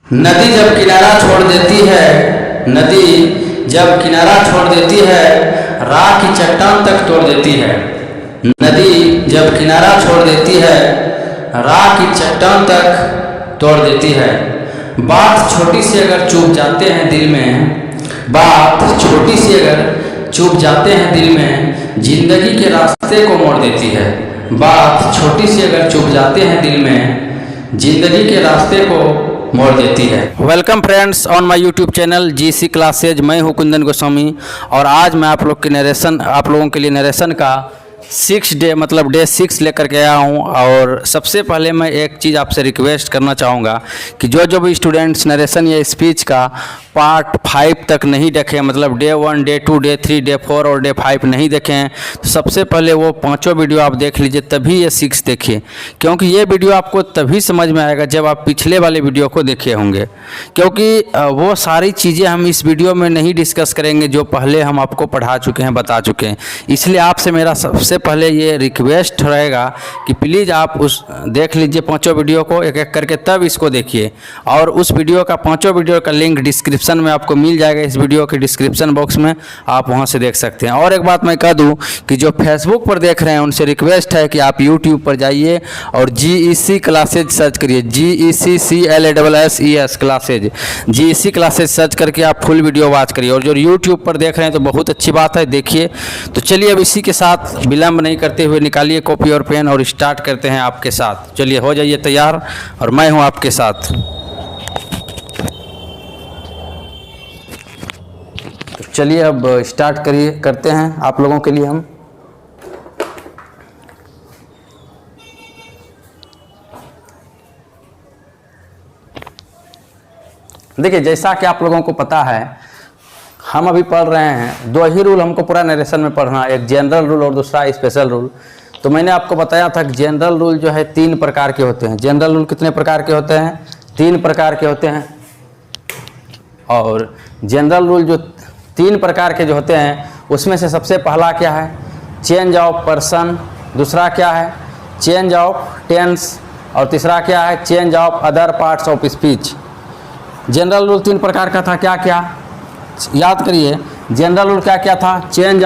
नदी जब किनारा छोड़ देती है, नदी जब किनारा छोड़ देती है, राह की चट्टान तक तोड़ देती है। नदी जब किनारा छोड़ देती है, राह की चट्टान तक तोड़ देती है। बात छोटी सी अगर चूक जाते हैं दिल में, बात छोटी सी अगर चूक जाते हैं दिल में, जिंदगी के रास्ते को मोड़ देती है। बात छोटी सी अगर चूक जाते हैं दिल में, जिंदगी के रास्ते को मोड़ देती है। Welcome friends on my YouTube channel GC classes. मैं हूं कुंदन गोस्वामी और आज मैं आप लोगों के लिए नरेशन का 6 डे मतलब डे 6 लेकर के आया हूं। और सबसे पहले मैं एक चीज़ आपसे रिक्वेस्ट करना चाहूँगा कि जो भी स्टूडेंट्स नरेशन या स्पीच का पार्ट 5 तक नहीं देखें, मतलब डे 1, डे 2, डे 3, डे 4 और डे 5 नहीं देखें, तो सबसे पहले वो 5 वीडियो आप देख लीजिए, तभी ये 6 देखिए। क्योंकि ये वीडियो आपको तभी समझ में आएगा जब आप पिछले वाले वीडियो को देखे होंगे। क्योंकि वो सारी चीज़ें हम इस वीडियो में नहीं डिस्कस करेंगे जो पहले हम आपको पढ़ा चुके हैं, बता चुके हैं। इसलिए आपसे मेरा सबसे पहले ये रिक्वेस्ट रहेगा कि प्लीज़ आप उस देख लीजिए 5 वीडियो को एक एक करके, तब इसको देखिए। और उस वीडियो का 5 वीडियो का लिंक डिस्क्रिप्शन में आपको मिल जाएगा। इस वीडियो के डिस्क्रिप्शन बॉक्स में आप वहां से देख सकते हैं। और एक बात मैं कह दूं कि जो फेसबुक पर देख रहे हैं उनसे रिक्वेस्ट है कि आप यूट्यूब पर जाइए और GEC क्लासेज सर्च करिए, GECCLASSES classes, GEC classes search करके आप फुल वीडियो वॉच करिए। और जो यूट्यूब पर देख रहे हैं तो बहुत अच्छी बात है, देखिए। तो चलिए अब इसी के साथ विलम्ब नहीं करते हुए निकालिए कॉपी और पेन और स्टार्ट करते हैं आपके साथ। चलिए हो जाइए तैयार और मैं हूं आपके साथ। तो चलिए अब स्टार्ट करते हैं आप लोगों के लिए हम। देखिए, जैसा कि आप लोगों को पता है, हम अभी पढ़ रहे हैं 2 ही रूल हमको पूरा नरेशन में पढ़ना, एक जनरल रूल और दूसरा स्पेशल रूल। तो मैंने आपको बताया था कि जनरल रूल जो है 3 प्रकार के होते हैं। जनरल रूल कितने प्रकार के होते हैं? 3 प्रकार के होते हैं। और जनरल रूल जो 3 प्रकार के जो होते हैं उसमें से सबसे पहला क्या है? Change of person. दूसरा क्या है? Change of tense. और तीसरा क्या है? Change of other parts of speech. General rule 3 प्रकार का था। क्या क्या याद करिए? जनरल रूल क्या क्या था? चेंज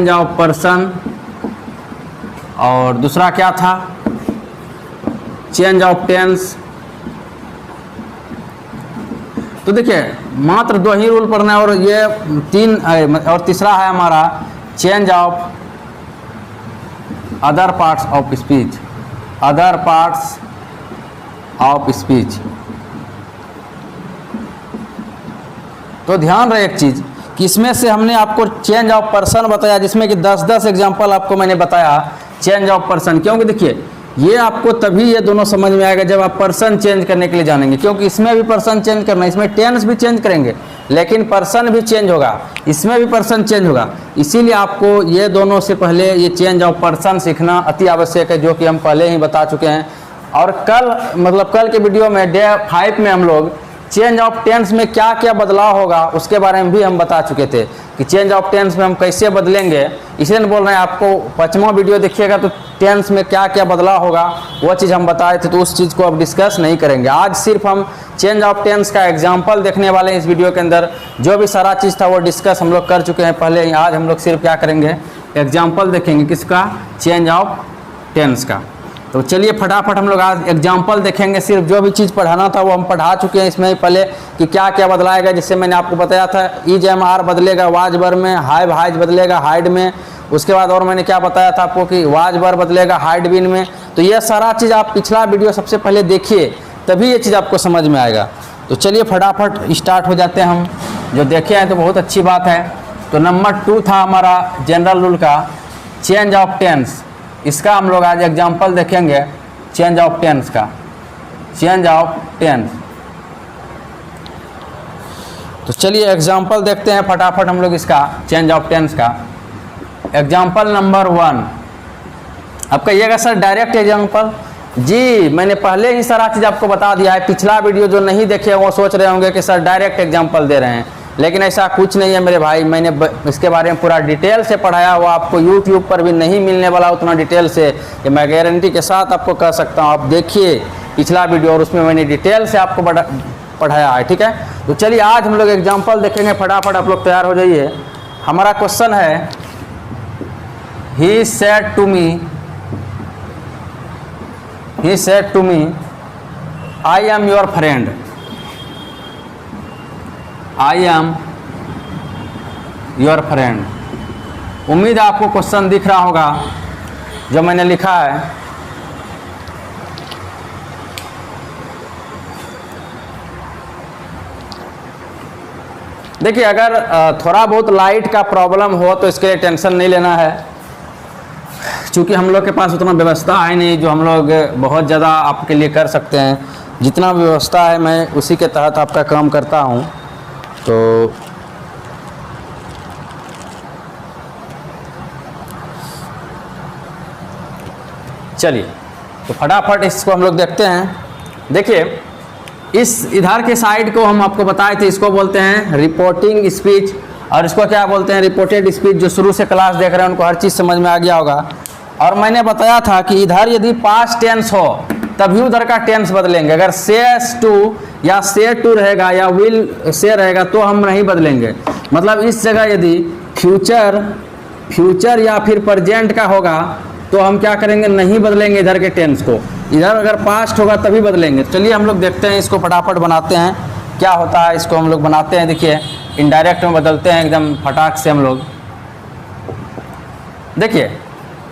ऑफ पर्सन, और दूसरा क्या था? Change of tense. तो देखिए, मात्र 2 ही रूल पढ़ना है और ये 3, और तीसरा है हमारा change of other parts of speech. Other parts of speech. तो ध्यान रहे एक चीज़ कि इसमें से हमने आपको चेंज ऑफ पर्सन बताया, जिसमें कि 10-10 एग्जाम्पल आपको मैंने बताया चेंज ऑफ पर्सन। क्योंकि देखिए, ये आपको तभी ये दोनों समझ में आएगा जब आप पर्सन चेंज करने के लिए जानेंगे। क्योंकि इसमें भी पर्सन चेंज करना है, इसमें टेंस भी चेंज करेंगे लेकिन पर्सन भी चेंज होगा, इसमें भी पर्सन चेंज होगा। इसीलिए आपको ये दोनों से पहले ये चेंज ऑफ पर्सन सीखना अति आवश्यक है, जो कि हम पहले ही बता चुके हैं। और कल के वीडियो में डे 5 में हम लोग चेंज ऑफ टेंस में क्या क्या बदलाव होगा उसके बारे में भी हम बता चुके थे कि चेंज ऑफ टेंस में हम कैसे बदलेंगे। इसलिए बोल रहे हैं आपको 5वां वीडियो देखिएगा तो टेंस में क्या क्या बदलाव होगा वो चीज़ हम बताए थे। तो उस चीज़ को अब डिस्कस नहीं करेंगे। आज सिर्फ हम चेंज ऑफ टेंस का एग्जाम्पल देखने वाले हैं इस वीडियो के अंदर। जो भी सारा चीज़ था वो डिस्कस हम लोग कर चुके हैं पहले। आज हम लोग सिर्फ क्या करेंगे? एग्जाम्पल देखेंगे। किसका? चेंज ऑफ टेंस का। तो चलिए फटाफट हम लोग आज एग्जाम्पल देखेंगे। सिर्फ जो भी चीज़ पढ़ाना था वो हम पढ़ा चुके हैं इसमें पहले कि क्या क्या बदलाएगा। जिससे मैंने आपको बताया था EJMR बदलेगा वाज वर में, हाइव हाइज बदलेगा हाइड में। उसके बाद और मैंने क्या बताया था आपको कि वाज वर बदलेगा हाइड बिन में। तो ये सारा चीज़ आप पिछला वीडियो सबसे पहले देखिए, तभी ये चीज़ आपको समझ में आएगा। तो चलिए फटाफट स्टार्ट हो जाते हैं हम। जो देखे हैं तो बहुत अच्छी बात है। तो नंबर 2 था हमारा जनरल रूल का चेंज ऑफ टेंस। इसका हम लोग आज एग्जाम्पल देखेंगे चेंज ऑफ टेंस का। Change of tense. तो चलिए एग्जाम्पल देखते हैं फटाफट हम लोग इसका चेंज ऑफ टेंस का। Example number 1। अब कहिएगा सर डायरेक्ट एग्जाम्पल? जी, मैंने पहले ही सारा चीज़ आपको बता दिया है। पिछला वीडियो जो नहीं देखे वो सोच रहे होंगे कि सर डायरेक्ट एग्जाम्पल दे रहे हैं, लेकिन ऐसा कुछ नहीं है मेरे भाई। मैंने इसके बारे में पूरा डिटेल से पढ़ाया हुआ, आपको YouTube पर भी नहीं मिलने वाला उतना डिटेल से, कि मैं गारंटी के साथ आपको कह सकता हूँ। आप देखिए पिछला वीडियो, और उसमें मैंने डिटेल से आपको पढ़ाया है, ठीक है। तो चलिए आज हम लोग एग्जाम्पल देखेंगे, फटाफट आप लोग तैयार हो जाइए। हमारा क्वेश्चन है, he said to me I am your friend, I am your friend. उम्मीद है आपको क्वेश्चन दिख रहा होगा जो मैंने लिखा है। देखिए, अगर थोड़ा बहुत लाइट का प्रॉब्लम हो तो इसके लिए टेंशन नहीं लेना है, क्योंकि हम लोग के पास उतना व्यवस्था है नहीं जो हम लोग बहुत ज़्यादा आपके लिए कर सकते हैं। जितना व्यवस्था है मैं उसी के तहत आपका काम करता हूँ। तो चलिए, तो फटाफट इसको हम लोग देखते हैं। देखिए, इस इधर के साइड को हम आपको बताए थे, इसको बोलते हैं रिपोर्टिंग स्पीच, और इसको क्या बोलते हैं, रिपोर्टेड स्पीच। जो शुरू से क्लास देख रहे हैं उनको हर चीज़ समझ में आ गया होगा। और मैंने बताया था कि इधर यदि पास्ट टेंस हो तभी उधर का टेंस बदलेंगे। अगर सेज टू या से टू रहेगा या विल से रहेगा तो हम नहीं बदलेंगे। मतलब इस जगह यदि फ्यूचर या फिर प्रेजेंट का होगा तो हम क्या करेंगे, नहीं बदलेंगे इधर के टेंस को। इधर अगर पास्ट होगा तभी बदलेंगे। चलिए हम लोग देखते हैं, इसको फटाफट बनाते हैं, क्या होता है इसको हम लोग बनाते हैं। देखिए, इनडायरेक्ट में बदलते हैं एकदम फटाक से हम लोग। देखिए,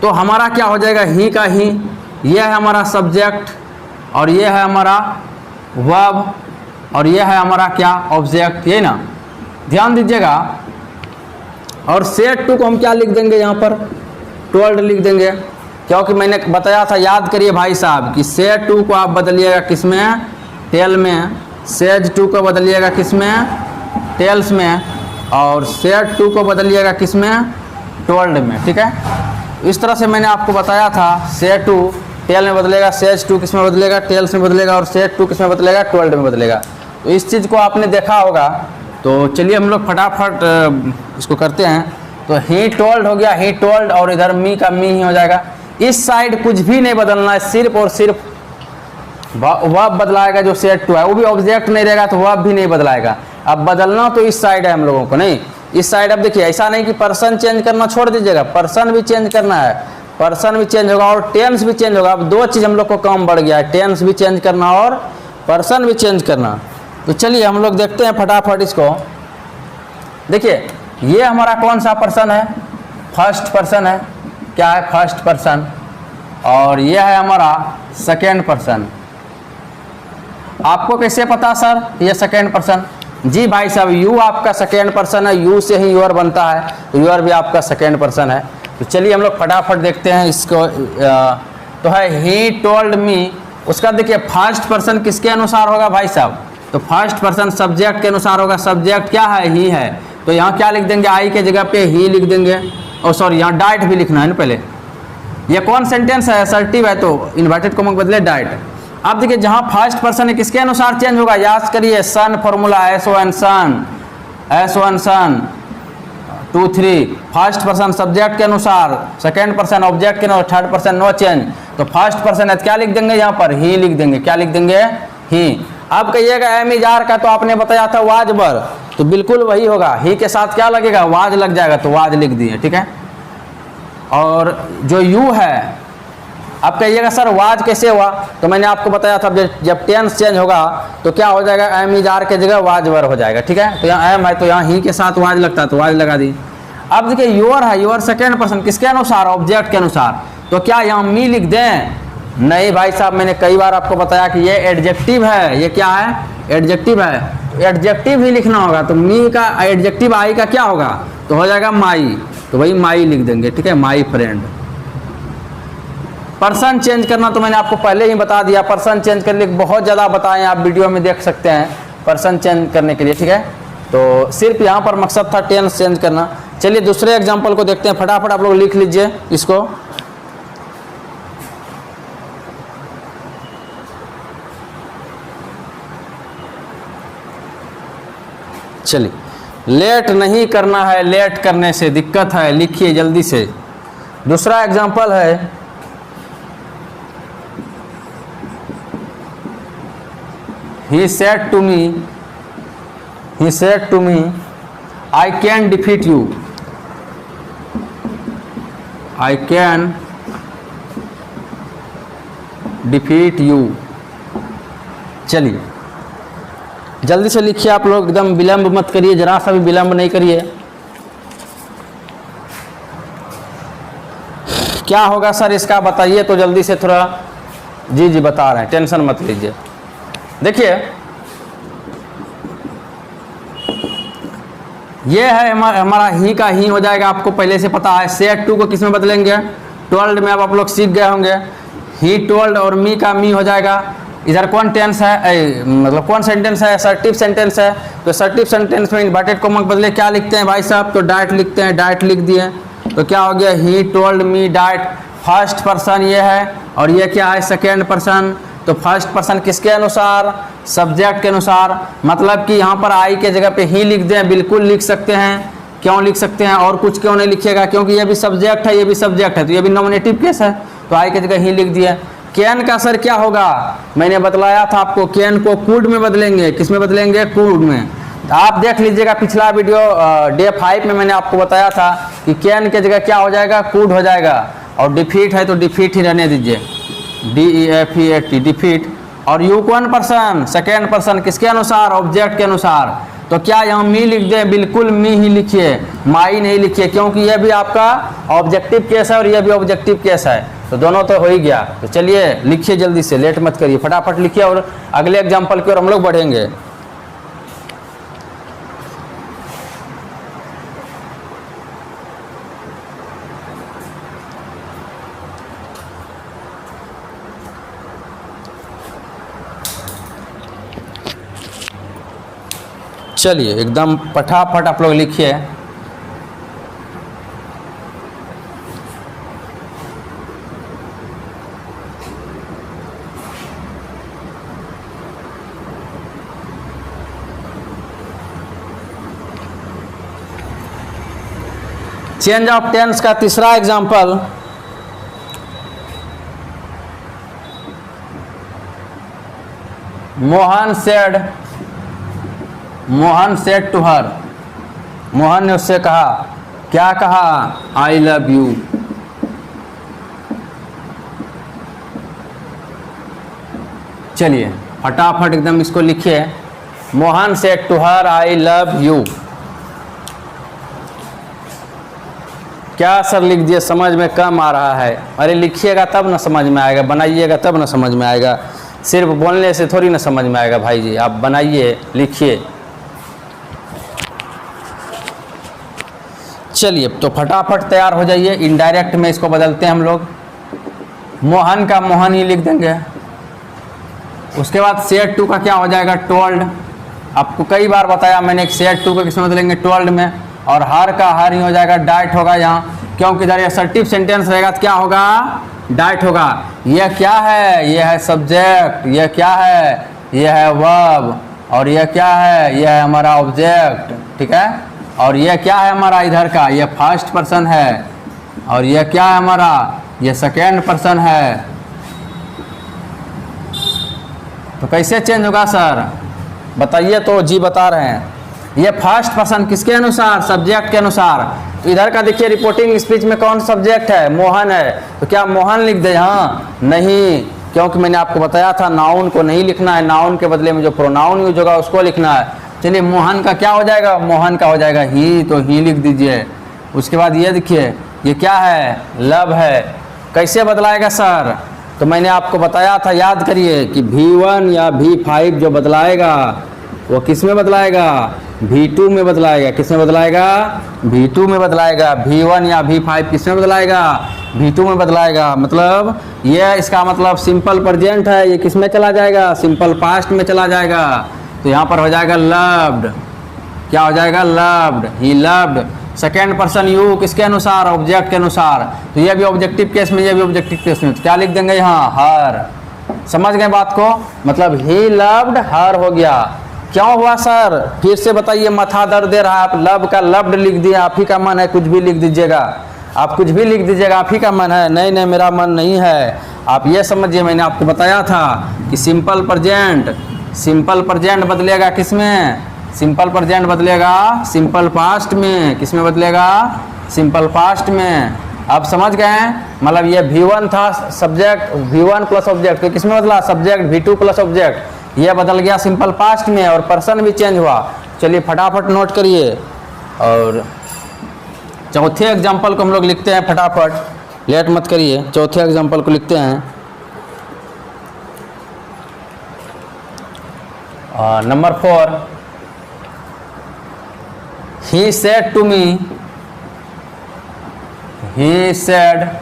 तो हमारा क्या हो जाएगा, ही का ही, यह है हमारा सब्जेक्ट, और यह है हमारा वर्ब, और यह है हमारा क्या, ऑब्जेक्ट, ये ना, ध्यान दीजिएगा। और सेड टू को हम क्या लिख देंगे, यहाँ पर टोल्ड लिख देंगे, क्योंकि मैंने बताया था, याद करिए भाई साहब, कि सेड टू को आप बदलिएगा किस में, टेल में। सेज टू को बदलिएगा किस में, टेल्स में। और सेड टू को बदलिएगा किस में, टोल्ड में, ठीक है। इस तरह से मैंने आपको बताया था, से टू टेल में बदलेगा, सेज टू किस में बदलेगा, टेल्स में बदलेगा, और सेज टू किस में बदलेगा, टोल्ड में बदलेगा। तो इस चीज़ को आपने देखा होगा। तो चलिए हम लोग फटाफट इसको करते हैं। तो ही टोल्ड हो गया, ही टोल्ड, और इधर मी का मी ही हो जाएगा। इस साइड कुछ भी नहीं बदलना है, सिर्फ और सिर्फ वर्ब बदलाएगा जो सेड टू है, वो भी ऑब्जेक्ट नहीं रहेगा तो वर्ब भी नहीं बदलाएगा। अब बदलना तो इस साइड है हम लोगों को, नहीं इस साइड। अब देखिए, ऐसा नहीं कि पर्सन चेंज करना छोड़ दीजिएगा, पर्सन भी चेंज करना है, पर्सन भी चेंज होगा और टेंस भी चेंज होगा। अब दो चीज़ हम लोग को काम बढ़ गया है, टेंस भी चेंज करना और पर्सन भी चेंज करना। तो चलिए हम लोग देखते हैं फटाफट इसको। देखिए, ये हमारा कौन सा पर्सन है, फर्स्ट पर्सन है, क्या है, फर्स्ट पर्सन। और यह है हमारा सेकेंड पर्सन। आपको कैसे पता सर ये सेकेंड पर्सन? जी भाई साहब, यू आपका सेकेंड पर्सन है, यू से ही यूर बनता है, तो यूर भी आपका सेकेंड पर्सन है। तो चलिए हम लोग फटाफट देखते हैं इसको। तो है ही टोल्ड मी, उसका देखिए फर्स्ट पर्सन किसके अनुसार होगा भाई साहब, तो फर्स्ट पर्सन सब्जेक्ट के अनुसार होगा। सब्जेक्ट क्या है, ही है, तो यहाँ क्या लिख देंगे, आई के जगह पे ही लिख देंगे। और सॉरी, यहाँ डाइट भी लिखना है ना पहले। ये कौन सेंटेंस है, असर्टिव है, तो इन्वर्टेड कॉमा के बदले डाइट। अब देखिए, जहाँ फर्स्ट पर्सन है किसके अनुसार चेंज होगा, याद करिए, सन फॉर्मूला, एस ओ एन सन 2 3। फर्स्ट पर्सन सब्जेक्ट के अनुसार, सेकेंड पर्सन ऑब्जेक्ट के अनुसार, थर्ड पर्सन नो चेंज। तो फर्स्ट पर्सन है, क्या लिख देंगे यहाँ पर, ही लिख देंगे। क्या लिख देंगे, ही। अब कहिएगा एम इजार का तो आपने बताया था वाज बर, तो बिल्कुल वही होगा, ही के साथ क्या लगेगा, वाज लग जाएगा, तो वाज लिख दिए, ठीक है। और जो यू है, अब कहिएगा सर वाज कैसे हुआ, तो मैंने आपको बताया था जब टेंस चेंज होगा तो क्या हो जाएगा, एम इजार के जगह वाज वर हो जाएगा, ठीक है। तो यहाँ एम है तो यहाँ ही के साथ वाज लगता है, तो वाज लगा दी। अब देखिए योर है, योर सेकेंड पर्सन किसके अनुसार, ऑब्जेक्ट के अनुसार, तो क्या यहाँ मी लिख दें, नहीं भाई साहब, मैंने कई बार आपको बताया कि ये एडजेक्टिव है। ये क्या है, एडजेक्टिव है, एडजेक्टिव ही लिखना होगा। तो मी का एडजेक्टिव आई का क्या होगा, तो हो जाएगा माई, तो वही माई लिख देंगे, ठीक है, माई फ्रेंड। पर्सन चेंज करना तो मैंने आपको पहले ही बता दिया, पर्सन चेंज करने के बहुत ज़्यादा बताएं, आप वीडियो में देख सकते हैं पर्सन चेंज करने के लिए, ठीक है। तो सिर्फ यहाँ पर मकसद था टेंस चेंज करना। चलिए दूसरे एग्जांपल को देखते हैं, फटाफट आप लोग लिख लीजिए इसको। चलिए, लेट नहीं करना है, लेट करने से दिक्कत है, लिखिए जल्दी से। दूसरा एग्जांपल है, he said to me I can defeat you, I can defeat you। चलिए जल्दी से लिखिए आप लोग, एकदम विलंब मत करिए, जरा सा भी विलंब नहीं करिए। क्या होगा सर इसका बताइए तो जल्दी से थोड़ा। जी बता रहे हैं, टेंशन मत लीजिए। देखिए ये है हमारा ही का ही हो जाएगा, आपको पहले से पता है। सेट टू को किस में बदलेंगे, टोल्ड में। अब आप लोग सीख गए होंगे। ही टोल्ड और मी का मी हो जाएगा। इधर कौन टेंस है, मतलब कौन सेंटेंस है, असर्टिव सेंटेंस है। तो असर्टिव सेंटेंस में इन्वर्टेड कॉमा के बदले क्या लिखते हैं भाई साहब, तो डाइट लिखते हैं। डाइट लिख दिए तो क्या हो गया, he told me diet. First person ये है और ये क्या है, सेकेंड पर्सन। तो फर्स्ट पर्सन किसके अनुसार, सब्जेक्ट के अनुसार। मतलब कि यहाँ पर आई के जगह पे ही लिख दें, बिल्कुल लिख सकते हैं। क्यों लिख सकते हैं, और कुछ क्यों नहीं लिखिएगा, क्योंकि ये भी सब्जेक्ट है, ये भी सब्जेक्ट है, तो ये भी नॉमिनेटिव केस है, तो आई के जगह ही लिख दिया। कैन का सर क्या होगा, मैंने बतलाया था आपको, कैन को कुड में बदलेंगे। किस में बदलेंगे, कुड में। तो आप देख लीजिएगा पिछला वीडियो डे 5 में मैंने आपको बताया था कि कैन के जगह क्या हो जाएगा, कुड हो जाएगा। और डिफीट है तो डिफीट ही रहने दीजिए, DEFEAT, डिफीट। और यू कौन पर्सन, सेकेंड पर्सन, किसके अनुसार, ऑब्जेक्ट के अनुसार। तो क्या यहाँ मी लिख दें, बिल्कुल मी ही लिखिए, माई नहीं लिखिए, क्योंकि यह भी आपका ऑब्जेक्टिव केस है और यह भी ऑब्जेक्टिव केस है, तो दोनों तो हो ही गया। तो चलिए लिखिए जल्दी से, लेट मत करिए, फटाफट लिखिए और अगले एग्जाम्पल की ओर हम लोग बढ़ेंगे। चलिए एकदम फटाफट आप लोग लिखिए। चेंज ऑफ टेंस का तीसरा example, Mohan said to her, Mohan ने उससे कहा, क्या कहा, आई लव यू। चलिए फटाफट एकदम इसको लिखिए। Mohan said to her I love you. क्या सर लिख दिए, समझ में कम आ रहा है। अरे लिखिएगा तब ना समझ में आएगा, बनाइएगा तब ना समझ में आएगा, सिर्फ बोलने से थोड़ी ना समझ में आएगा भाई जी। आप बनाइए, लिखिए। चलिए तो फटाफट तैयार हो जाइए। इनडायरेक्ट में इसको बदलते हैं हम लोग, मोहन का मोहन ही लिख देंगे। उसके बाद सेड टू का क्या हो जाएगा, टोल्ड। आपको कई बार बताया मैंने, सेड टू को किसमें बदलेंगे, टोल्ड में। और हर का हर ही हो जाएगा, डाइट होगा यहाँ, क्योंकि इधर असर्टिव सेंटेंस रहेगा तो क्या होगा, डाइट होगा। यह क्या है, यह है सब्जेक्ट, यह क्या है, यह है वर्ब, और यह क्या है, यह है हमारा ऑब्जेक्ट, ठीक है। और यह क्या है हमारा इधर का, यह फर्स्ट पर्सन है, और यह क्या है हमारा, यह सेकेंड पर्सन है। तो कैसे चेंज होगा सर, बताइए तो। जी बता रहे हैं, ये फर्स्ट पर्सन किसके अनुसार, सब्जेक्ट के अनुसार। तो इधर का देखिए रिपोर्टिंग स्पीच में कौन सब्जेक्ट है, मोहन है, तो क्या मोहन लिख दे, हाँ नहीं, क्योंकि मैंने आपको बताया था नाउन को नहीं लिखना है, नाउन के बदले में जो प्रोनाउन यूज होगा उसको लिखना है। चलिए मोहन का क्या हो जाएगा, मोहन का हो जाएगा ही, तो ही लिख दीजिए। उसके बाद ये देखिए, ये क्या है, लव है। कैसे बदलाएगा सर, तो मैंने आपको बताया था, याद करिए कि V1 या V5 जो बदलाएगा वो किस में बदलाएगा, V2 में बदलाएगा। किस में बदलाएगा, V2 में बदलाएगा। V1 या V5 किस में बदलाएगा, V2 में बदलाएगा। मतलब ये इसका मतलब सिंपल प्रेजेंट है, ये किस में चला जाएगा, सिंपल पास्ट में चला जाएगा। तो यहाँ पर हो जाएगा लव्ड, क्या हो जाएगा, loved, he loved. Second person you किसके अनुसार, ऑब्जेक्ट के अनुसार। तो ये भी ऑब्जेक्टिव केस में, ये भी ऑब्जेक्टिव केस में, तो क्या लिख देंगे यहाँ, हर। समझ गए बात को, मतलब ही लव्ड हर हो गया। क्यों हुआ सर, फिर से बताइए, माथा दर्द दे रहा है। आप लव का लव्ड लिख दिए, आप ही का मन है, कुछ भी लिख दीजिएगा, आप कुछ भी लिख दीजिएगा, आप ही का मन है। नहीं नहीं, मेरा मन नहीं है। आप ये समझिए, मैंने आपको बताया था कि सिंपल प्रेजेंट सिंपल प्रेजेंट बदलेगा किसमें, सिंपल प्रेजेंट बदलेगा सिंपल पास्ट में। किसमें बदलेगा, सिंपल पास्ट में। अब समझ गए हैं, मतलब ये V1 था सब्जेक्ट, V1 प्लस ऑब्जेक्ट, तो किसमें बदला, सब्जेक्ट V2 प्लस ऑब्जेक्ट, ये बदल गया सिंपल पास्ट में और पर्सन भी चेंज हुआ। चलिए फटाफट नोट करिए और चौथे एग्जाम्पल को हम लोग लिखते हैं फटाफट, लेट मत करिए। चौथे एग्जाम्पल को लिखते हैं। Number 4, he said to me, he said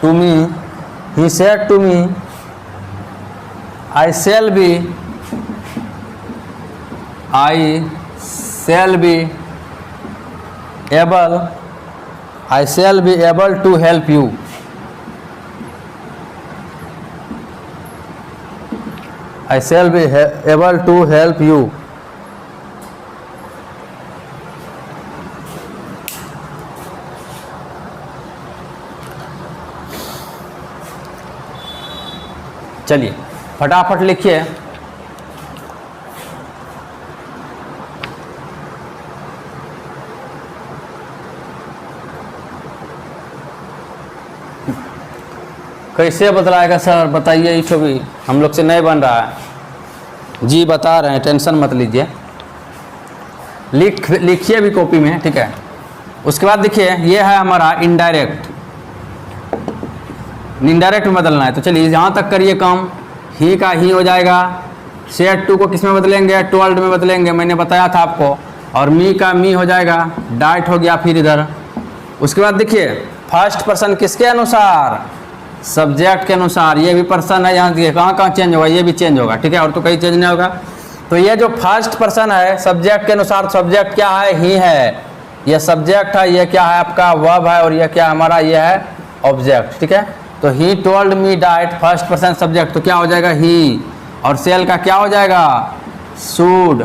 to me, he said to me, I shall be able, I shall be able to help you. I shall be able to help you. चलिए फटाफट लिखिए। कैसे बदलाएगा sir बताइए, ये छवि हम लोग से नहीं बन रहा है। जी बता रहे हैं, टेंशन मत लीजिए, लिखिए भी कॉपी में, ठीक है। उसके बाद देखिए ये है हमारा इनडायरेक्ट, इनडायरेक्ट में बदलना है। तो चलिए यहाँ तक करिए काम, ही का ही हो जाएगा। सेड टू को किस में बदलेंगे, टोल्ड में बदलेंगे, मैंने बताया था आपको। और मी का मी हो जाएगा, डाइट हो गया फिर इधर। उसके बाद देखिए फर्स्ट पर्सन किसके अनुसार, सब्जेक्ट के अनुसार। ये भी पर्सन है, यहाँ देखिए कहाँ कहाँ चेंज होगा, ये भी चेंज होगा, ठीक है, और तो कहीं चेंज नहीं होगा। तो ये जो फर्स्ट पर्सन है सब्जेक्ट के अनुसार, सब्जेक्ट क्या है, ही है, ये सब्जेक्ट है, ये क्या है आपका वर्ब है, और ये क्या हमारा, ये है ऑब्जेक्ट, ठीक है। तो ही टोल्ड मी डाइट, फर्स्ट पर्सन सब्जेक्ट, तो क्या हो जाएगा ही, और सेल का क्या हो जाएगा, शुड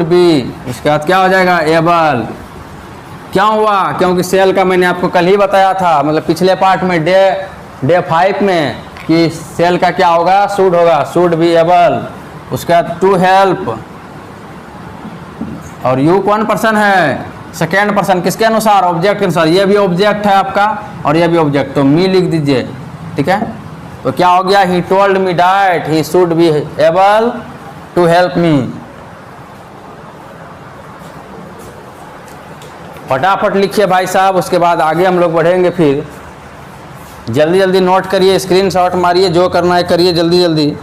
बी। उसके बाद क्या हो जाएगा, एबल। क्या हुआ, क्योंकि सेल का मैंने आपको कल ही बताया था, मतलब पिछले पार्ट में डे 5 में, कि सेल का क्या होगा, शुड होगा, शुड बी एबल। उसके बाद टू हेल्प, और यू कौन पर्सन है, सेकेंड पर्सन, किसके अनुसार, ऑब्जेक्ट के अनुसार। ये भी ऑब्जेक्ट है आपका और ये भी ऑब्जेक्ट, तो मी लिख दीजिए, ठीक है। तो क्या हो गया, he told me that he should be able to help me. फटाफट लिखिए भाई साहब, उसके बाद आगे हम लोग बढ़ेंगे। फिर जल्दी जल्दी नोट करिए, स्क्रीनशॉट मारिए, जो करना है करिए जल्दी जल्दी।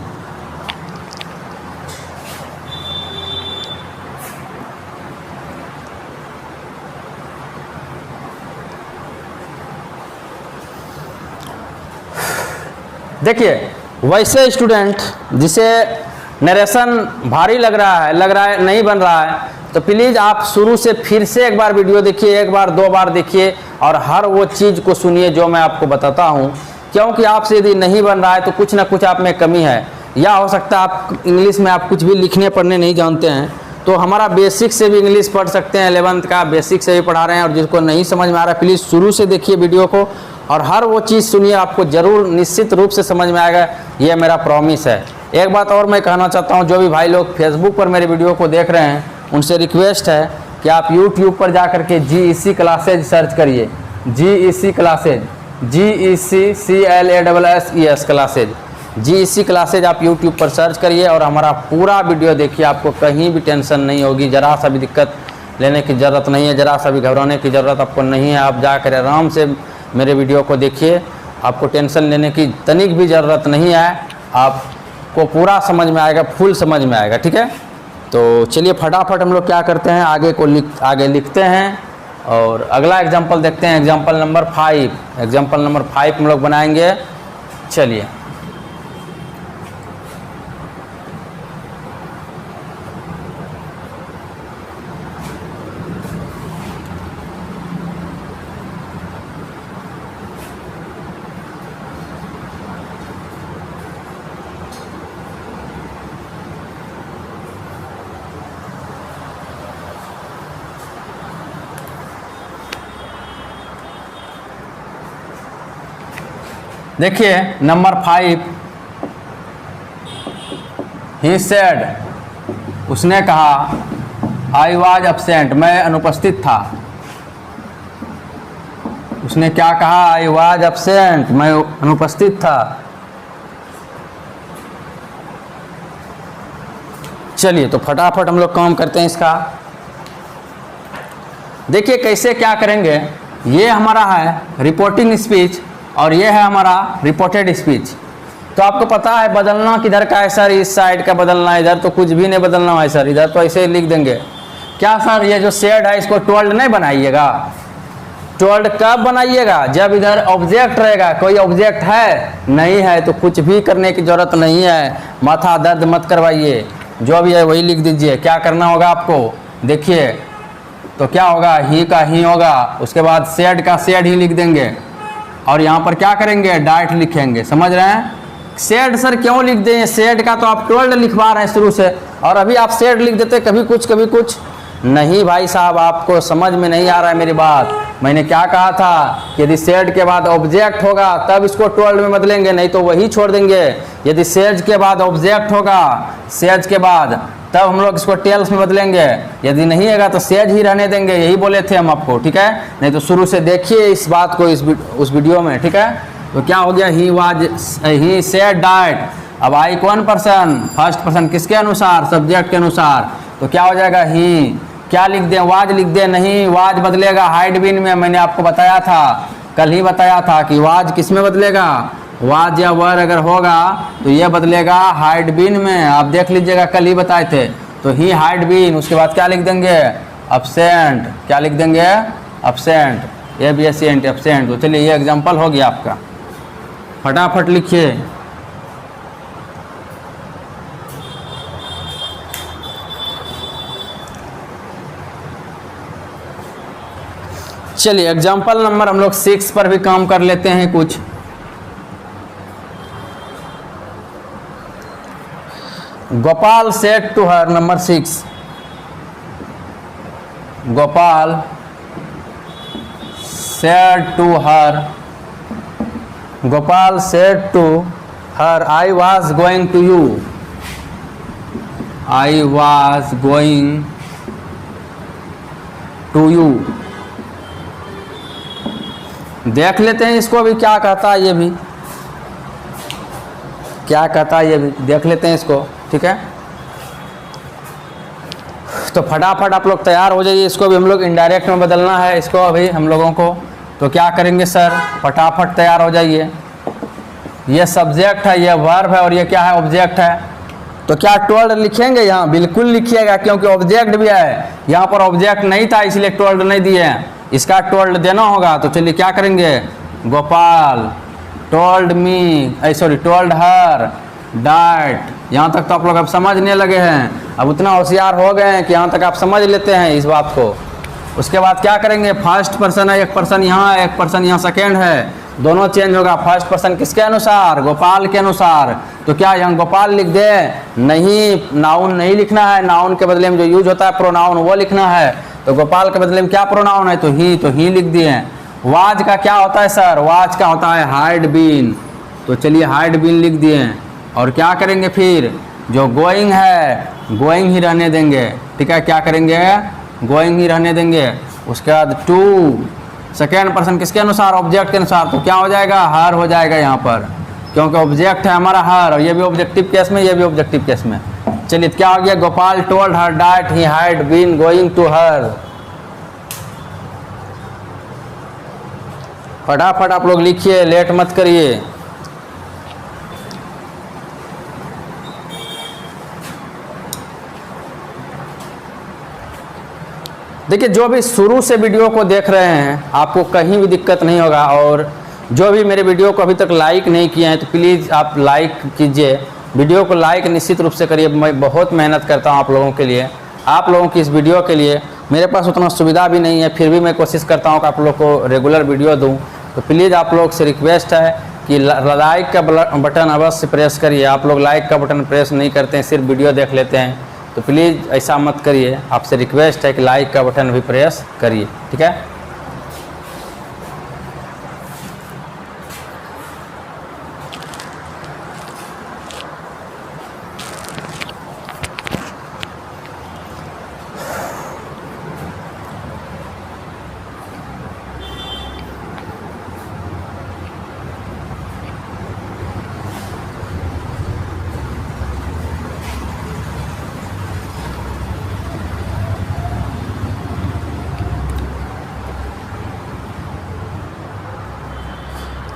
देखिए वैसे स्टूडेंट जिसे नरेशन भारी लग रहा है नहीं बन रहा है, तो प्लीज़ आप शुरू से फिर से एक बार वीडियो देखिए, एक बार 2 बार देखिए, और हर वो चीज़ को सुनिए जो मैं आपको बताता हूँ। क्योंकि आपसे यदि नहीं बन रहा है तो कुछ ना कुछ आप में कमी है, या हो सकता है आप इंग्लिश में आप कुछ भी लिखने पढ़ने नहीं जानते हैं। तो हमारा बेसिक से भी इंग्लिश पढ़ सकते हैं, 11th का बेसिक से भी पढ़ा रहे हैं। और जिसको नहीं समझ में आ रहा है प्लीज़ शुरू से देखिए वीडियो को, और हर वो चीज़ सुनिए, आपको ज़रूर निश्चित रूप से समझ में आएगा, ये मेरा प्रॉमिस है। एक बात और मैं कहना चाहता हूँ, जो भी भाई लोग फेसबुक पर मेरे वीडियो को देख रहे हैं उनसे रिक्वेस्ट है कि आप यूट्यूब पर जा कर के GEC क्लासेज सर्च करिए, GEC classes, GEC classes, GEC classes आप यूट्यूब पर सर्च करिए और हमारा पूरा वीडियो देखिए। आपको कहीं भी टेंशन नहीं होगी, ज़रा सा भी दिक्कत लेने की ज़रूरत नहीं है, ज़रा सा भी घबराने की ज़रूरत आपको नहीं है। आप जाकर आराम से मेरे वीडियो को देखिए, आपको टेंशन लेने की तनिक भी ज़रूरत नहीं है, आपको पूरा समझ में आएगा, फुल समझ में आएगा, ठीक है। तो चलिए फटाफट हम लोग क्या करते हैं, आगे लिखते हैं और अगला एग्जाम्पल देखते हैं। एग्जाम्पल नंबर 5, एग्जाम्पल नंबर 5 हम लोग बनाएंगे। चलिए देखिए नंबर 5, ही सेड, उसने कहा, आई वॉज एब्सेंट, मैं अनुपस्थित था। उसने क्या कहा? आई वॉज एब्सेंट, मैं अनुपस्थित था। चलिए तो फटाफट हम लोग काम करते हैं इसका। देखिए कैसे क्या करेंगे। ये हमारा है रिपोर्टिंग स्पीच और ये है हमारा रिपोर्टेड स्पीच। तो आपको पता है बदलना किधर का है सर? इस साइड का बदलना है, इधर तो कुछ भी नहीं बदलना है सर, इधर तो ऐसे ही लिख देंगे। क्या सर ये जो सेड है इसको टोल्ड नहीं बनाइएगा? टोल्ड कब बनाइएगा? जब इधर ऑब्जेक्ट रहेगा। कोई ऑब्जेक्ट है? नहीं है, तो कुछ भी करने की जरूरत नहीं है, माथा दर्द मत करवाइए, जो भी है वही लिख दीजिए। क्या करना होगा आपको? देखिए तो क्या होगा, ही का ही होगा, उसके बाद सेड का सेड ही लिख देंगे और यहाँ पर क्या करेंगे? डाइट लिखेंगे। समझ रहे हैं? सेड सर क्यों लिख दें? सेड का तो आप टोल्ड लिखवा रहे हैं शुरू से, और अभी आप सेड लिख देते, कभी कुछ। नहीं भाई साहब, आपको समझ में नहीं आ रहा है मेरी बात। मैंने क्या कहा था कि यदि सेड के बाद ऑब्जेक्ट होगा तब इसको टोल्ड में बदलेंगे, नहीं तो वही छोड़ देंगे। यदि सेज के बाद ऑब्जेक्ट होगा, सेज के बाद, तब हम लोग इसको टेल्स में बदलेंगे। यदि नहीं होगा तो सेज ही रहने देंगे, यही बोले थे हम आपको, ठीक है? नहीं तो शुरू से देखिए इस बात को उस वीडियो में, ठीक है? तो क्या हो गया? He said diet. अब आई कौन पर्सन? फर्स्ट पर्सन, किसके अनुसार? सब्जेक्ट के अनुसार। तो क्या हो जाएगा? ही क्या लिख दें? वाज लिख दें? नहीं, वाज बदलेगा हाइड बीन में। मैंने आपको बताया था, कल ही बताया था कि वाज किस में बदलेगा? वाज या वर अगर होगा तो ये बदलेगा हाइड बीन में। आप देख लीजिएगा, कल ही बताए थे। तो ही हाइड बीन, उसके बाद क्या लिख देंगे? अब्सेंट। क्या लिख देंगे? Absent, absent, absent. तो चलिए ये एग्जाम्पल हो गया आपका, फटाफट लिखिए। चलिए एग्जाम्पल नंबर हम लोग 6 पर भी काम कर लेते हैं कुछ। Gopal said to her, number 6, Gopal said to her, Gopal said to her, I was going to you, I was going to you. देख लेते हैं इसको भी क्या कहता है, ये भी क्या कहता है, ये भी देख लेते हैं इसको, ठीक है? तो फटाफट आप लोग तैयार हो जाइए। इसको भी हम लोग इनडायरेक्ट में बदलना है इसको अभी हम लोगों को। तो क्या करेंगे सर? फटाफट तैयार हो जाइए। ये सब्जेक्ट है, ये वर्ब है और ये क्या है? ऑब्जेक्ट है। तो क्या टोल्ड लिखेंगे यहाँ? बिल्कुल लिखिएगा, क्योंकि ऑब्जेक्ट भी है। यहाँ पर ऑब्जेक्ट नहीं था इसलिए टोल्ड नहीं दिए हैं, इसका टोल्ड देना होगा। तो चलिए क्या करेंगे? Gopal told me, sorry told her diet. यहाँ तक तो आप लोग अब समझने लगे हैं, अब उतना होशियार हो गए हैं कि यहाँ तक आप समझ लेते हैं इस बात को। उसके बाद क्या करेंगे? फर्स्ट पर्सन है, एक पर्सन यहाँ है, एक पर्सन यहाँ सेकेंड है, दोनों चेंज होगा। फर्स्ट पर्सन किसके अनुसार? गोपाल के अनुसार। तो क्या यहाँ गोपाल लिख दे? नहीं, नाउन नहीं लिखना है, नाउन के बदले में जो यूज होता है प्रोनाउन वो लिखना है। तो गोपाल के बदले में क्या प्रोनाउन है? तो ही लिख दिए। वाज का क्या होता है सर? वाज का होता है हाइड बीन। तो चलिए हाइड बीन लिख दिए। और क्या करेंगे फिर? जो गोइंग है गोइंग ही रहने देंगे, ठीक है? क्या करेंगे? गोइंग ही रहने देंगे। उसके बाद टू, सेकेंड पर्सन किसके अनुसार? ऑब्जेक्ट के अनुसार। तो क्या हो जाएगा? हर हो जाएगा यहाँ पर, क्योंकि ऑब्जेक्ट है हमारा हर, और ये भी ऑब्जेक्टिव केस में, ये भी ऑब्जेक्टिव केस में। चलिए क्या हो गया? Gopal told her that he had been going to her. फटाफट आप लोग लिखिए, लेट मत करिए। देखिए जो भी शुरू से वीडियो को देख रहे हैं आपको कहीं भी दिक्कत नहीं होगा, और जो भी मेरे वीडियो को अभी तक लाइक नहीं किए हैं तो प्लीज़ आप लाइक कीजिए। वीडियो को लाइक निश्चित रूप से करिए। मैं बहुत मेहनत करता हूं आप लोगों के लिए, आप लोगों की इस वीडियो के लिए। मेरे पास उतना सुविधा भी नहीं है, फिर भी मैं कोशिश करता हूं कि आप लोग को रेगुलर वीडियो दूं। तो प्लीज़ आप लोग से रिक्वेस्ट है कि लाइक का बटन अवश्य प्रेस करिए। आप लोग लाइक का बटन प्रेस नहीं करते हैं, सिर्फ वीडियो देख लेते हैं। तो प्लीज़ ऐसा मत करिए, आपसे रिक्वेस्ट है कि लाइक का बटन भी प्रेस करिए, ठीक है?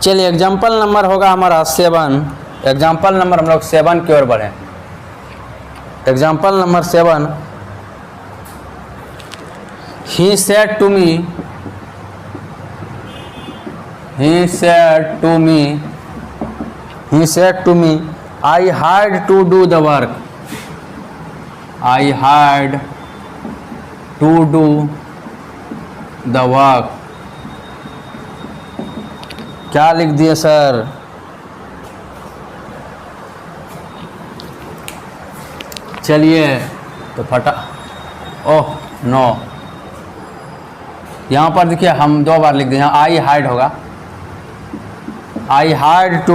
चलिए एग्जाम्पल नंबर होगा हमारा 7। एग्जाम्पल नंबर हम लोग 7 की ओर बढ़े। Example number 7, he said to me, he said to me, he said to me, I had to do the work, I had to do the work। क्या लिख दिए सर? चलिए तो फटा, ओह नो, यहाँ पर देखिए हम 2 बार लिख दिए। यहाँ आई हाइड होगा, I had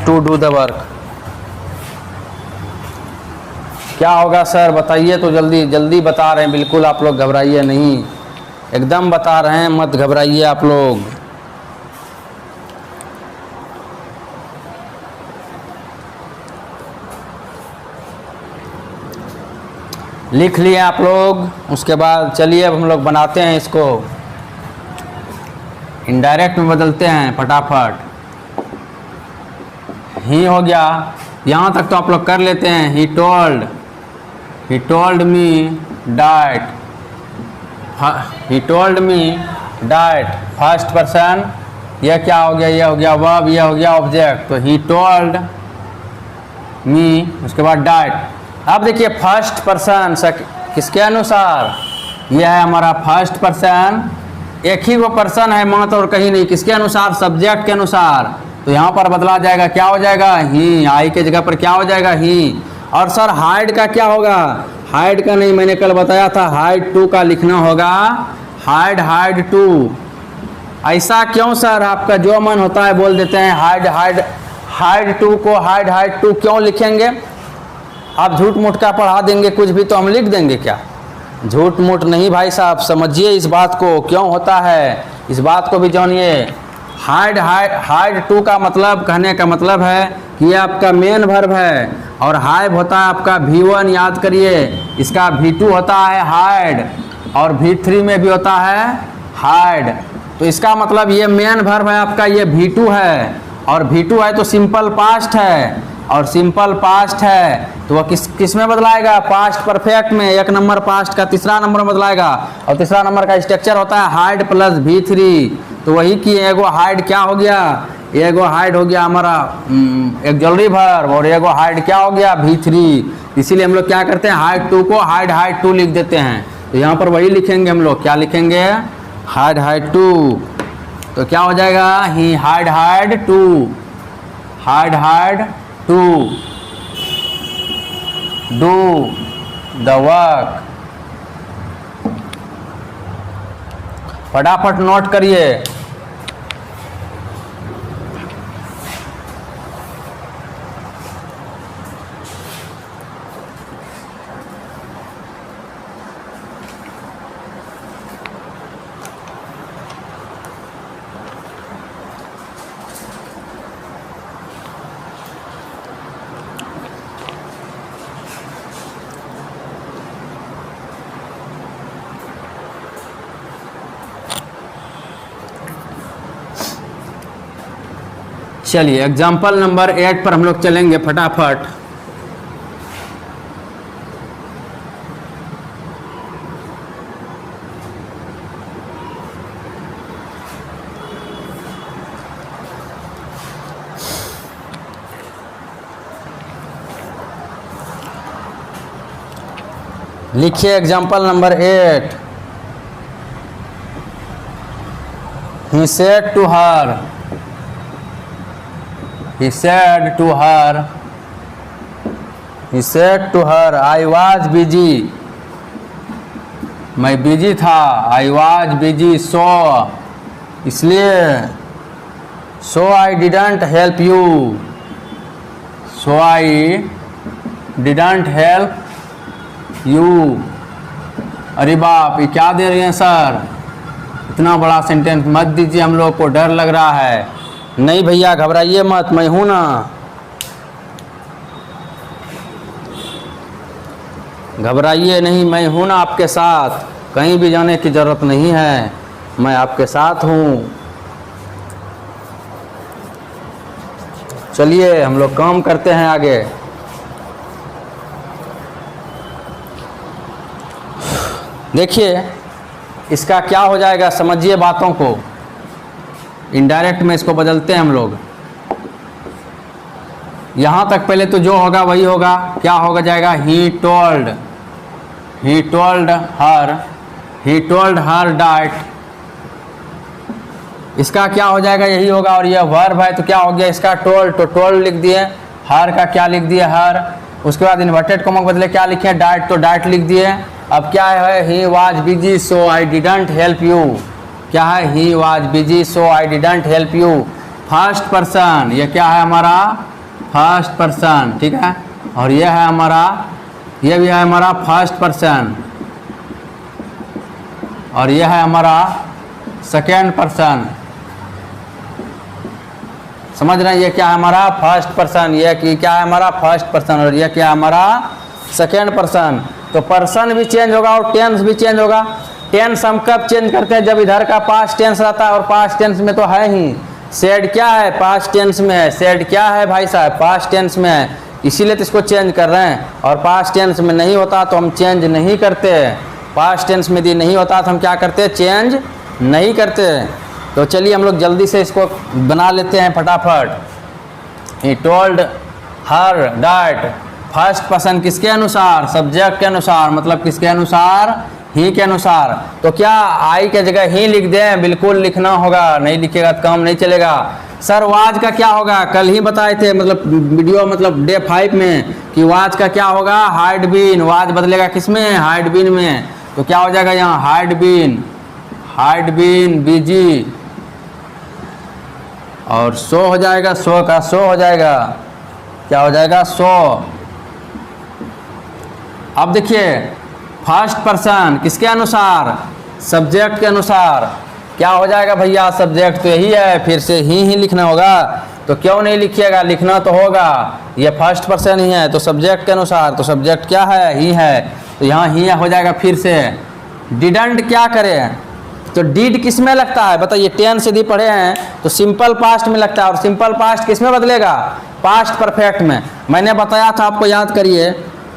to do the work. क्या होगा सर बताइए तो, जल्दी जल्दी बता रहे हैं, बिल्कुल आप लोग घबराइए नहीं, एकदम बता रहे हैं, मत घबराइए आप लोग। लिख लिए आप लोग। उसके बाद चलिए अब हम लोग बनाते हैं इसको, इनडायरेक्ट में बदलते हैं फटाफट। ही हो गया, यहाँ तक तो आप लोग कर लेते हैं। ही told me that, first person, यह क्या हो गया? यह हो गया वर्ब, यह हो गया ऑब्जेक्ट। तो ही टोल्ड मी, उसके बाद डैट। अब देखिए फर्स्ट पर्सन किसके अनुसार? यह है हमारा फर्स्ट पर्सन, एक ही वो पर्सन है, मत और कहीं नहीं। किसके अनुसार? सब्जेक्ट के अनुसार। तो यहाँ पर बदला जाएगा, क्या हो जाएगा? ही। आई के जगह पर क्या हो जाएगा? ही। और सर हाइड का क्या होगा? हाइड का नहीं, मैंने कल बताया था, हाइड टू का लिखना होगा, हाइड टू। ऐसा क्यों सर? आपका जो मन होता है बोल देते हैं। हाइड टू को हाइड टू क्यों लिखेंगे? आप झूठ मूठ का पढ़ा देंगे, कुछ भी तो हम लिख देंगे क्या? झूठ मूठ नहीं भाई साहब, समझिए इस बात को क्यों होता है, इस बात को भी जानिए। हाइड टू का मतलब, कहने का मतलब है कि ये आपका मेन वर्ब है, और हाइड होता है आपका V1, याद करिए। इसका V2 होता है हाइड, और V3 में भी होता है हाइड। तो इसका मतलब ये मेन वर्ब है आपका, ये V2 है, और V2 है तो सिंपल पास्ट है, और सिंपल पास्ट है तो वह किस में बदलाएगा? पास्ट परफेक्ट में। 1 नंबर पास्ट का 3रा नंबर में बदलाएगा, और 3रा नंबर का स्ट्रक्चर होता है हाइड प्लस V3। तो वही की एगो हाइड क्या हो गया? एगो हाइड हो गया हमारा ऑक्सिलरी वर्ब, और एगो हाइड क्या हो गया? V3। इसीलिए हम लोग क्या करते हैं? हाइड टू को हाइड टू लिख देते हैं। तो यहाँ पर वही लिखेंगे हम लोग, क्या लिखेंगे? Had to. तो क्या हो जाएगा? He had to do the work. फटाफट नोट करिए। चलिए एग्जाम्पल नंबर 8 पर हम लोग चलेंगे फटाफट। लिखिए example number 8। He said to her, he said to her, I was busy, मैं बिजी था, I was busy, so इसलिए, so I didn't help you, so I didn't help you। अरे बाप, ये क्या दे रहे हैं सर? इतना बड़ा सेंटेंस मत दीजिए, हम लोग को डर लग रहा है। नहीं भैया घबराइए मत, मैं हूं ना, घबराइए नहीं, मैं हूं ना आपके साथ, कहीं भी जाने की ज़रूरत नहीं है। मैं आपके साथ हूँ। चलिए हम लोग काम करते हैं आगे। देखिए इसका क्या हो जाएगा, समझिए बातों को। इनडायरेक्ट में इसको बदलते हैं हम लोग। यहाँ तक पहले तो जो होगा वही होगा। क्या होगा जाएगा, ही टोल्ड हर डाइट। इसका क्या हो जाएगा, यही होगा। और यह वर्ब है तो क्या हो गया इसका, टोल्ड, तो टोल्ड लिख दिए। हर का क्या लिख दिए, हर। उसके बाद इन्वर्टेड कॉमा के बदले क्या लिखे, डाइट, तो डाइट लिख दिए। अब क्या है, he was busy so I didn't help you. क्या है, he was busy so I didn't help you. First person, ये क्या है हमारा फर्स्ट पर्सन, ठीक है। और यह है हमारा, यह भी है हमारा फर्स्ट पर्सन। और यह है हमारा सेकेंड पर्सन। समझ रहे हैं, ये क्या है हमारा फर्स्ट पर्सन, ये कि क्या है हमारा फर्स्ट पर्सन, और ये क्या है हमारा सेकेंड पर्सन। तो पर्सन भी चेंज होगा और टेंस भी चेंज होगा। टेंस हम कब चेंज करते हैं, जब इधर का पास्ट टेंस रहता है, और पास्ट टेंस में तो है ही। सेड क्या है, पास्ट टेंस में है। सेड क्या है भाई साहब, पास्ट टेंस में है, इसीलिए तो इसको चेंज कर रहे हैं। और पास्ट टेंस में नहीं होता तो हम चेंज नहीं करते। पास्ट टेंस में यदि नहीं होता तो हम क्या करते, चेंज नहीं करते। तो चलिए हम लोग जल्दी से इसको बना लेते हैं फटाफट। ही told her diet, first person किसके अनुसार, सब्जेक्ट के अनुसार, मतलब किसके अनुसार, ही के अनुसार। तो क्या आई के जगह ही लिख दें, बिल्कुल लिखना होगा, नहीं लिखेगा तो काम नहीं चलेगा। सर वाज का क्या होगा, कल ही बताए थे, मतलब वीडियो, मतलब डे 5 में, कि वाज का क्या होगा, हाइड बीन। वाज बदलेगा किस में, हाइड बीन में। तो क्या हो जाएगा यहाँ, हाइड बीन बिजी। और सो हो जाएगा, सो का सो हो जाएगा, क्या हो जाएगा, सो। अब देखिए फर्स्ट पर्सन किसके अनुसार, सब्जेक्ट के अनुसार। क्या हो जाएगा भैया, सब्जेक्ट तो यही है, फिर से ही लिखना होगा। तो क्यों नहीं लिखिएगा, लिखना तो होगा, ये फर्स्ट पर्सन ही है तो सब्जेक्ट के अनुसार। तो सब्जेक्ट क्या है, ही है, तो यहाँ ही हो जाएगा। फिर से डिडंट क्या करें, तो डिड किस में लगता है बताइए, टेंस यदि पढ़े हैं तो सिंपल पास्ट में लगता है। और सिंपल पास्ट किस में बदलेगा, पास्ट परफेक्ट में। मैंने बताया था, आपको याद करिए,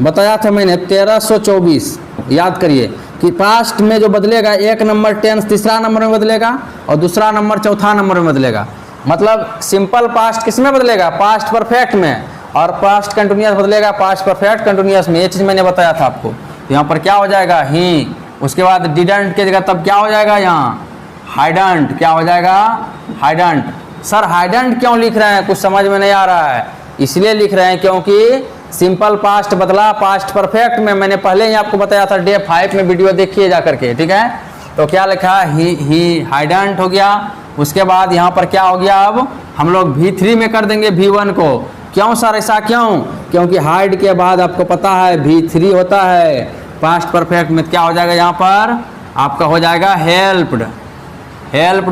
बताया था मैंने 1324, याद करिए कि पास्ट में जो बदलेगा, एक नंबर टेंस तीसरा नंबर में बदलेगा और दूसरा नंबर चौथा नंबर में बदलेगा। मतलब सिंपल पास्ट किस में बदलेगा, पास्ट परफेक्ट में। और पास्ट कंटिन्यूअस बदलेगा पास्ट परफेक्ट कंटिन्यूअस में। ये चीज़ मैंने बताया था आपको। यहाँ पर क्या हो जाएगा, ही। उसके बाद डिडंट के जगह तब क्या हो जाएगा, यहाँ हाइडंट। क्या हो जाएगा, हाइडंट। सर हाइडंट क्यों लिख रहे हैं, कुछ समझ में नहीं आ रहा है। इसलिए लिख रहे हैं क्योंकि सिंपल पास्ट बदला पास्ट परफेक्ट में। मैंने पहले ही आपको बताया था, डे 5 में वीडियो देखिए जा करके, ठीक है। तो क्या लिखा, ही हाइडंट हो गया। उसके बाद यहाँ पर क्या हो गया, अब हम लोग V3 में कर देंगे V1 को। क्यों सर, ऐसा क्यों, क्योंकि हाइड के बाद आपको पता है V3 होता है पास्ट परफेक्ट में। क्या हो जाएगा यहाँ पर आपका, हो जाएगा हेल्प्ड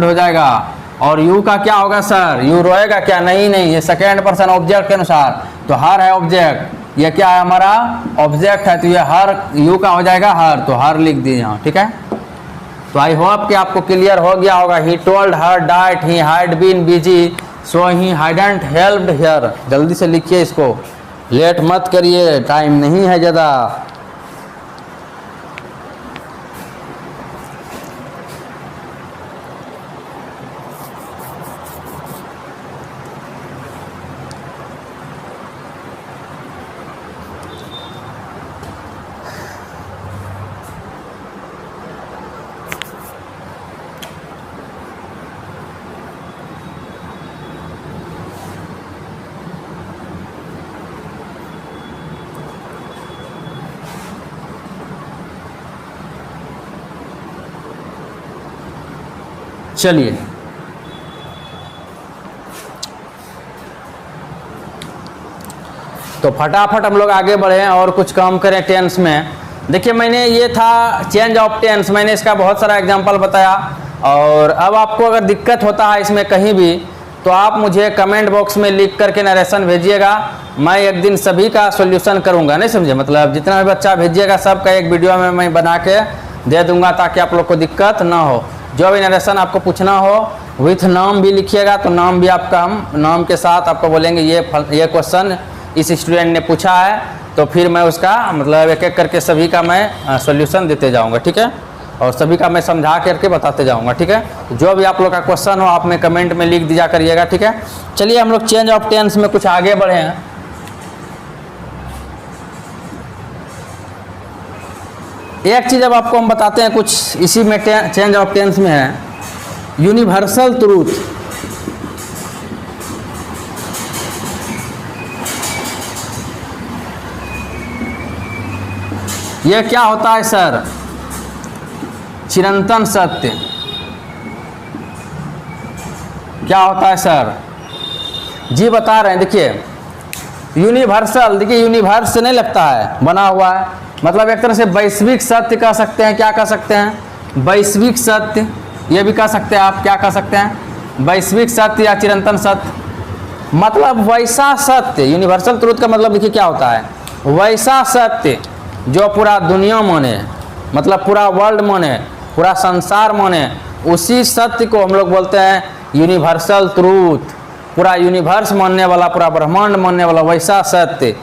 हो जाएगा। और यू का क्या होगा सर, यू रोएगा क्या, नहीं, ये सेकेंड पर्सन ऑब्जेक्ट के अनुसार। तो हर है ऑब्जेक्ट, ये क्या है हमारा ऑब्जेक्ट है, तो ये हर, यू का हो जाएगा हर, तो हर लिख दिए यहाँ, ठीक है। तो आई होप कि आपको क्लियर हो गया होगा। He told her that, he had been busy so he hadn't helped here. जल्दी से लिखिए इसको, लेट मत करिए, टाइम नहीं है ज़्यादा। चलिए तो फटाफट हम लोग आगे बढ़े और कुछ काम करें टेंस में। देखिए मैंने ये था चेंज ऑफ टेंस, मैंने इसका बहुत सारा एग्जांपल बताया। और अब आपको अगर दिक्कत होता है इसमें कहीं भी, तो आप मुझे कमेंट बॉक्स में लिख करके नरेशन भेजिएगा। मैं एक दिन सभी का सॉल्यूशन करूंगा, नहीं समझे, मतलब जितना भी बच्चा भेजिएगा सबका एक वीडियो में मैं बना के दे दूंगा, ताकि आप लोग को दिक्कत ना हो। जो भी नरेशन आपको पूछना हो विथ नाम भी लिखिएगा, तो नाम भी आपका हम नाम के साथ आपको बोलेंगे ये क्वेश्चन इस स्टूडेंट ने पूछा है, तो फिर मैं उसका मतलब एक एक करके सभी का मैं सॉल्यूशन देते जाऊंगा, ठीक है, और सभी का मैं समझा करके बताते जाऊंगा, ठीक है। जो भी आप लोग का क्वेश्चन हो आप में कमेंट में लिख दिया करिएगा, ठीक है। चलिए हम लोग चेंज ऑफ टेंस में कुछ आगे बढ़े हैं। एक चीज़ अब आपको हम बताते हैं, कुछ इसी में चेंज ऑफ टेंस में है, यूनिवर्सल ट्रूथ। यह क्या होता है सर? चिरंतन सत्य। क्या होता है सर? जी बता रहे हैं, देखिए यूनिवर्सल, देखिए यूनिवर्स से नहीं लगता है, बना हुआ है, मतलब एक तरह से वैश्विक सत्य कह सकते हैं। क्या कह सकते हैं? वैश्विक सत्य, ये भी कह सकते हैं आप। क्या कह सकते हैं? वैश्विक सत्य या चिरंतन सत्य, मतलब वैसा सत्य। यूनिवर्सल ट्रूथ का मतलब देखिए क्या होता है, वैसा सत्य जो पूरा दुनिया माने, मतलब पूरा वर्ल्ड माने, पूरा संसार माने, उसी सत्य को हम लोग बोलते हैं यूनिवर्सल ट्रूथ। पूरा यूनिवर्स मानने वाला, पूरा ब्रह्मांड मानने वाला वैसा सत्य।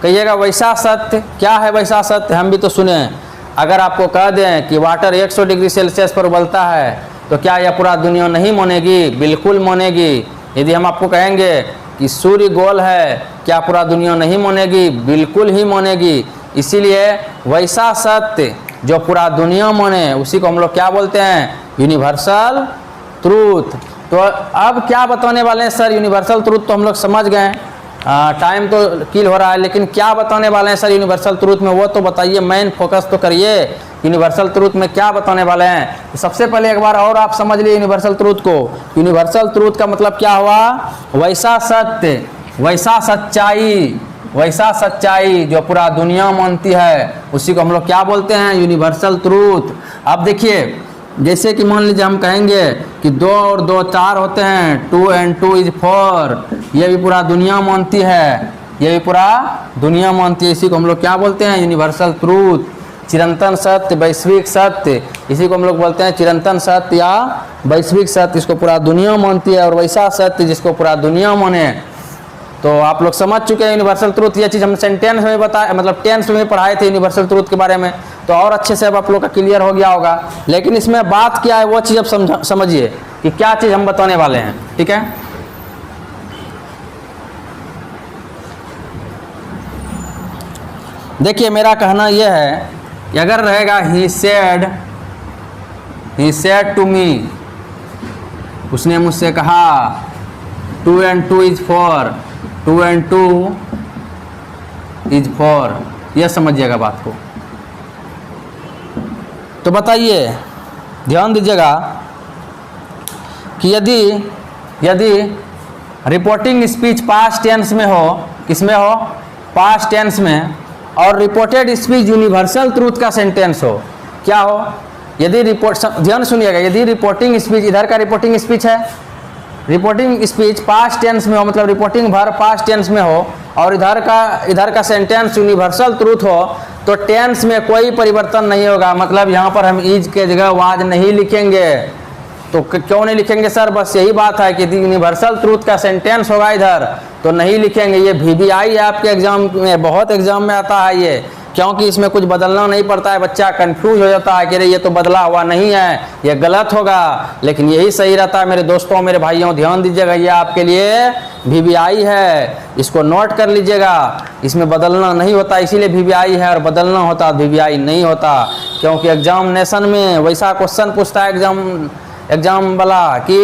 कहिएगा वैसा सत्य क्या है? वैसा सत्य हम भी तो सुने। अगर आपको कह दें कि वाटर 100 डिग्री सेल्सियस पर उबलता है, तो क्या यह पूरा दुनिया नहीं मानेगी? बिल्कुल मानेगी। यदि हम आपको कहेंगे कि सूर्य गोल है, क्या पूरा दुनिया नहीं मानेगी? बिल्कुल ही मानेगी। इसीलिए वैसा सत्य जो पूरा दुनिया माने, उसी को हम लोग क्या बोलते हैं? Universal truth. तो अब क्या बताने वाले हैं सर? यूनिवर्सल ट्रूथ तो हम लोग समझ गए, टाइम तो किल हो रहा है, लेकिन क्या बताने वाले हैं सर यूनिवर्सल ट्रूथ में, वो तो बताइए, मेन फोकस तो करिए। यूनिवर्सल ट्रूथ में क्या बताने वाले हैं? तो सबसे पहले एक बार और आप समझ लिए यूनिवर्सल ट्रूथ को। यूनिवर्सल ट्रूथ का मतलब क्या हुआ? वैसा सत्य, वैसा सच्चाई, वैसा सच्चाई जो पूरा दुनिया मानती है, उसी को हम लोग क्या बोलते हैं? Universal truth. अब देखिए, जैसे कि मान लीजिए हम कहेंगे कि 2 और 2 4 होते हैं, 2 and 2 is 4, ये भी पूरा दुनिया मानती है, ये भी पूरा दुनिया मानती है। इसी को हम लोग क्या बोलते हैं? Universal truth. चिरंतन सत्य, वैश्विक सत्य, इसी को हम लोग बोलते हैं चिरंतन सत्य या वैश्विक सत्य। इसको पूरा दुनिया मानती है, और वैसा सत्य जिसको पूरा दुनिया माने। तो आप लोग समझ चुके हैं यूनिवर्सल ट्रूथ। ये चीज़ हम सेंटेंस में बताया, मतलब टेंस में पढ़ाए थे यूनिवर्सल ट्रूथ के बारे में, तो और अच्छे से अब आप लोग का क्लियर हो गया होगा। लेकिन इसमें बात क्या है वो चीज़ अब समझिए कि क्या चीज़ हम बताने वाले हैं, ठीक है। देखिए मेरा कहना यह है कि अगर रहेगा ही सेड टू मी, उसने मुझसे कहा 2 and 2 is 4, 2 and 2 is 4, यह समझिएगा बात को। तो बताइए, ध्यान दीजिएगा कि यदि रिपोर्टिंग स्पीच पास्ट टेंस में हो, किसमें हो? पास्ट टेंस में, और रिपोर्टेड स्पीच यूनिवर्सल ट्रूथ का सेंटेंस हो, क्या हो? यदि ध्यान सुनिएगा, यदि रिपोर्टिंग स्पीच, इधर का रिपोर्टिंग स्पीच है, रिपोर्टिंग स्पीच पास्ट टेंस में हो, मतलब रिपोर्टिंग वर्ब पास्ट टेंस में हो, और इधर का सेंटेंस यूनिवर्सल ट्रूथ हो, तो टेंस में कोई परिवर्तन नहीं होगा। मतलब यहाँ पर हम इज के जगह वाज नहीं लिखेंगे। तो क्यों नहीं लिखेंगे सर? बस यही बात है कि यूनिवर्सल ट्रूथ का सेंटेंस होगा इधर, तो नहीं लिखेंगे। ये VBI है आपके एग्जाम में, बहुत एग्जाम में आता है ये, क्योंकि इसमें कुछ बदलना नहीं पड़ता है। बच्चा कंफ्यूज हो जाता है कि अरे ये तो बदला हुआ नहीं है, ये गलत होगा, लेकिन यही सही रहता है। मेरे दोस्तों, मेरे भाइयों, ध्यान दीजिएगा, ये आपके लिए VBI है, इसको नोट कर लीजिएगा। इसमें बदलना नहीं होता, इसीलिए VBI है, और बदलना होता VBI नहीं होता। क्योंकि एग्जामिनेशन में वैसा क्वेश्चन पूछता है एग्जाम वाला कि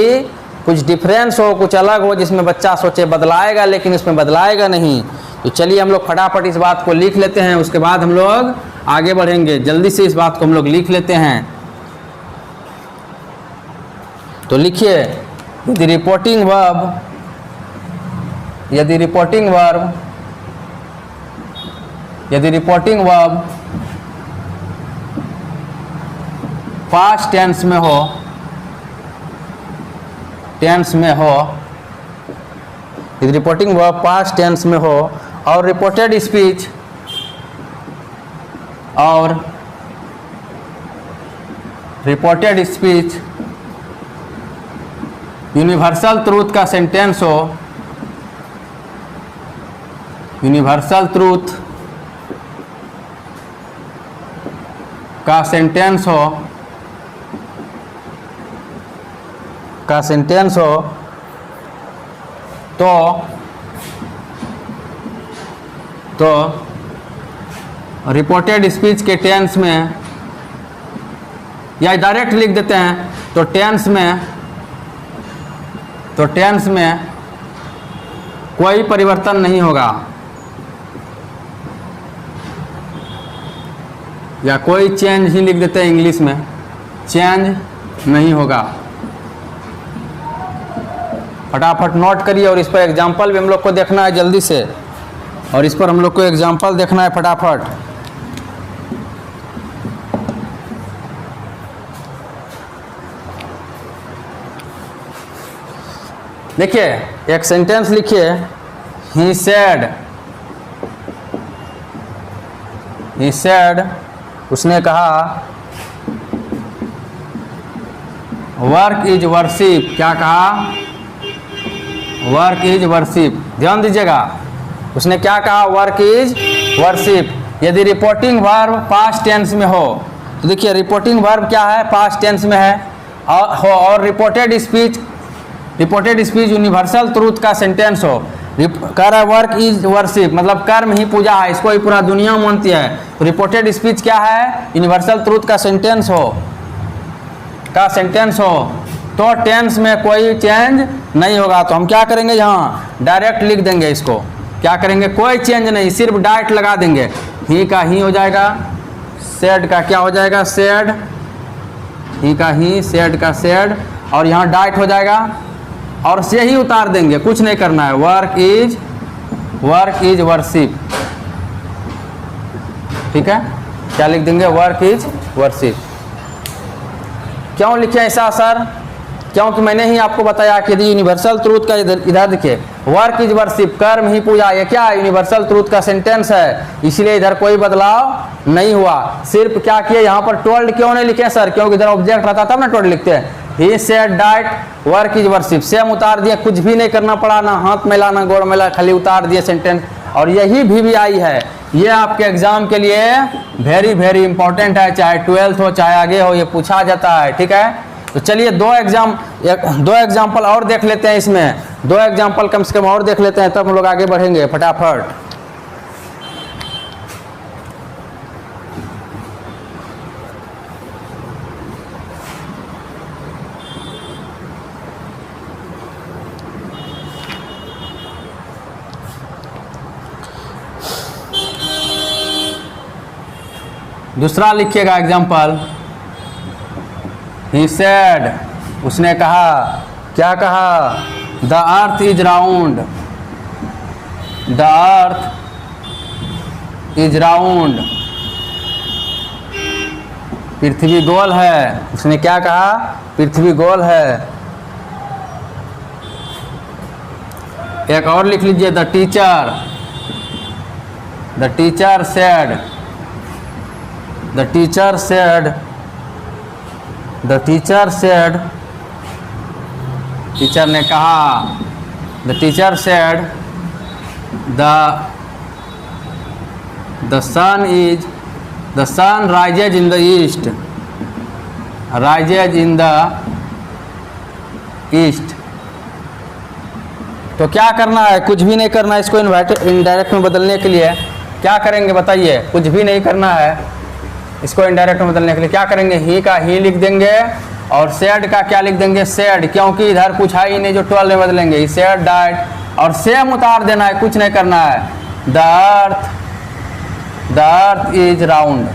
कुछ डिफरेंस हो, कुछ अलग हो, जिसमें बच्चा सोचे बदलाएगा, लेकिन इसमें बदलाएगा नहीं। तो चलिए हम लोग फटाफट इस बात को लिख लेते हैं, उसके बाद हम लोग आगे बढ़ेंगे। जल्दी से इस बात को हम लोग लिख लेते हैं। तो लिखिए, यदि रिपोर्टिंग वर्ब पास्ट टेंस में हो, यदि रिपोर्टिंग वर्ब पास्ट टेंस में हो, और रिपोर्टेड स्पीच यूनिवर्सल ट्रूथ का सेंटेंस हो, यूनिवर्सल ट्रूथ का सेंटेंस हो, का सेंटेंस हो तो रिपोर्टेड स्पीच के टेंस में, या डायरेक्ट लिख देते हैं तो टेंस में कोई परिवर्तन नहीं होगा, या कोई चेंज ही लिख देते हैं इंग्लिश में, चेंज नहीं होगा। फटाफट नोट करिए और इस पर एग्जाम्पल भी हम लोग को देखना है जल्दी से, और इस पर हम लोग को एग्जाम्पल देखना है फटाफट। देखिए एक सेंटेंस लिखिए, ही सेड, उसने कहा, वर्क इज वर्शिप, क्या कहा, वर्क इज वर्शिप। ध्यान दीजिएगा, उसने क्या कहा, वर्क इज वर्शिप। यदि रिपोर्टिंग वर्ब पास्ट टेंस में हो तो देखिए रिपोर्टिंग वर्ब क्या है, पास्ट टेंस में है, और रिपोर्टेड स्पीच यूनिवर्सल ट्रूथ का सेंटेंस हो, कह रहा है वर्क इज वर्शिप, मतलब कर्म ही पूजा है, इसको ही पूरा दुनिया मानती है। तो रिपोर्टेड स्पीच क्या है, यूनिवर्सल ट्रूथ का सेंटेंस हो, तो टेंस में कोई चेंज नहीं होगा। तो हम क्या करेंगे, यहाँ डायरेक्ट लिख देंगे, इसको क्या करेंगे, कोई चेंज नहीं, सिर्फ डायरेक्ट लगा देंगे। ही का ही हो जाएगा, सेड का क्या हो जाएगा, सेड, ही का ही, सेड का सेड, और यहाँ डायरेक्ट हो जाएगा, और से ही उतार देंगे, कुछ नहीं करना है। वर्क इज वर्शिप, ठीक है, क्या लिख देंगे, वर्क इज वर्शिप। क्यों लिखे ऐसा सर, क्योंकि मैंने ही आपको बताया कि यदि यूनिवर्सल ट्रूथ का इधर देखिए, वर्क इज वर्शिप, कर्म ही पूजा, ये क्या यूनिवर्सल ट्रूथ का सेंटेंस है, इसलिए इधर कोई बदलाव नहीं हुआ। सिर्फ क्या किए, यहाँ पर टोल्ड क्यों नहीं लिखे सर, क्योंकि इधर ऑब्जेक्ट रहता तब ना टोल्ड लिखते हैं। He said that work is worship, same उतार दिए, कुछ भी नहीं करना पड़ा, ना हाथ मिला ना गोड़ मिला, खाली उतार दिए सेंटेंस। और यही VVI है, ये आपके एग्जाम के लिए वेरी वेरी इंपॉर्टेंट है, चाहे 12th हो चाहे आगे हो, ये पूछा जाता है, ठीक है। तो चलिए दो एग्जाम्पल और देख लेते हैं, इसमें 2 एग्जाम्पल कम से कम और देख लेते हैं, तब हम लोग आगे बढ़ेंगे फटाफट। दूसरा लिखिएगा एग्जाम्पल, ही सेड, उसने कहा, क्या कहा, the earth is round, the earth is round, पृथ्वी गोल है, उसने क्या कहा, पृथ्वी गोल है। एक और लिख लीजिए, the teacher said, The teacher said, teacher ने कहा, the teacher said, the sun rises in the east, तो क्या करना है, कुछ भी नहीं करना है, इसको इनडायरेक्ट में बदलने के लिए क्या करेंगे बताइए, कुछ भी नहीं करना है, इसको इनडायरेक्ट में बदलने के लिए क्या करेंगे, ही का ही लिख देंगे, और सेड का क्या लिख देंगे, सेड, क्योंकि इधर कुछ है ही नहीं जो 12 में बदलेंगे, ही सेड डाइट, और सेम उतार देना है, कुछ नहीं करना है। द अर्थ इज राउंड,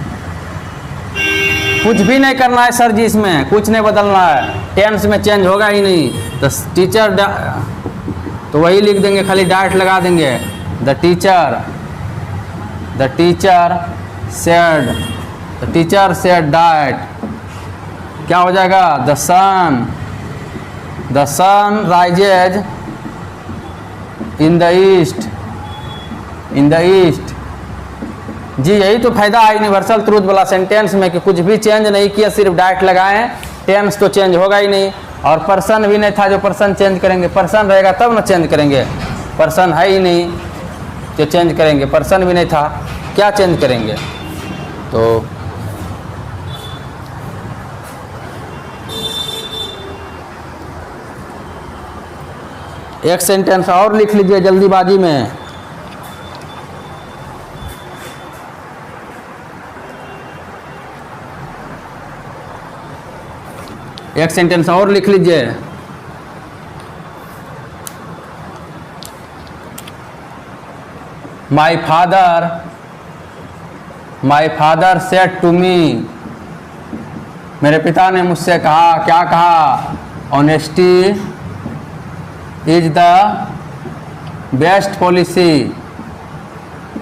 कुछ भी नहीं करना है सर जी, इसमें कुछ नहीं बदलना है, टेंस में चेंज होगा ही नहीं। द टीचर, तो वही लिख देंगे, खाली डाइट लगा देंगे। द टीचर सेड डाइट, क्या हो जाएगा, the sun rises in the east. जी यही तो फायदा है यूनिवर्सल ट्रूथ वाला सेंटेंस में कि कुछ भी चेंज नहीं किया, सिर्फ डाइट लगाएं, टेंस तो चेंज होगा ही नहीं। और पर्सन भी नहीं था जो पर्सन चेंज करेंगे, पर्सन रहेगा तब ना चेंज करेंगे, पर्सन है ही नहीं जो चेंज करेंगे, पर्सन भी नहीं था क्या चेंज करेंगे। तो एक सेंटेंस और लिख लीजिए जल्दीबाजी में। एक सेंटेंस और लिख लीजिए। My father said to me, मेरे पिता ने मुझसे कहा, क्या कहा, honesty is the best policy,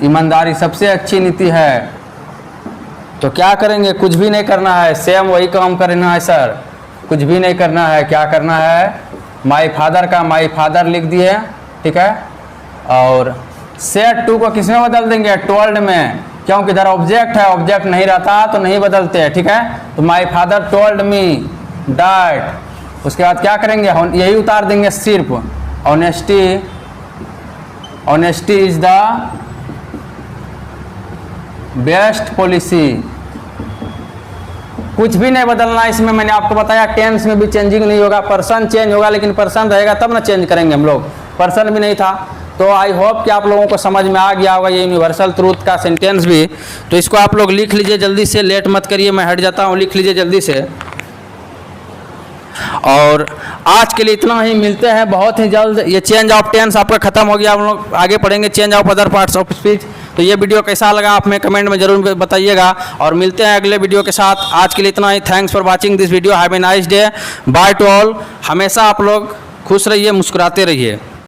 ईमानदारी सबसे अच्छी नीति है। तो क्या करेंगे, कुछ भी नहीं करना है, सेम वही काम करना है सर, कुछ भी नहीं करना है। क्या करना है, माई फादर का माई फादर लिख दिए, ठीक है, और सेड टू को किस में बदल देंगे, टोल्ड में, क्योंकि इधर ऑब्जेक्ट है, ऑब्जेक्ट नहीं रहता तो नहीं बदलते, ठीक है। तो my father told me that, उसके बाद क्या करेंगे, यही उतार देंगे सिर्फ, honesty is the best policy. कुछ भी नहीं बदलना इसमें, मैंने आपको बताया टेंस में भी चेंजिंग नहीं होगा, पर्सन चेंज होगा, लेकिन पर्सन रहेगा तब ना चेंज करेंगे हम लोग, पर्सन भी नहीं था। तो आई होप कि आप लोगों को समझ में आ गया होगा ये यूनिवर्सल ट्रूथ का सेंटेंस भी। तो इसको आप लोग लिख लीजिए जल्दी से, लेट मत करिए, मैं हट जाता हूँ, लिख लीजिए जल्दी से। और आज के लिए इतना ही, मिलते हैं बहुत ही जल्द। ये चेंज ऑफ टेंस आपका खत्म हो गया, हम लोग आगे पढ़ेंगे change of other parts of speech. तो ये वीडियो कैसा लगा आप हमें कमेंट में जरूर बताइएगा, और मिलते हैं अगले वीडियो के साथ। आज के लिए इतना ही, thanks for watching this video, have a nice day, bye to all. हमेशा आप लोग खुश रहिए, मुस्कुराते रहिए।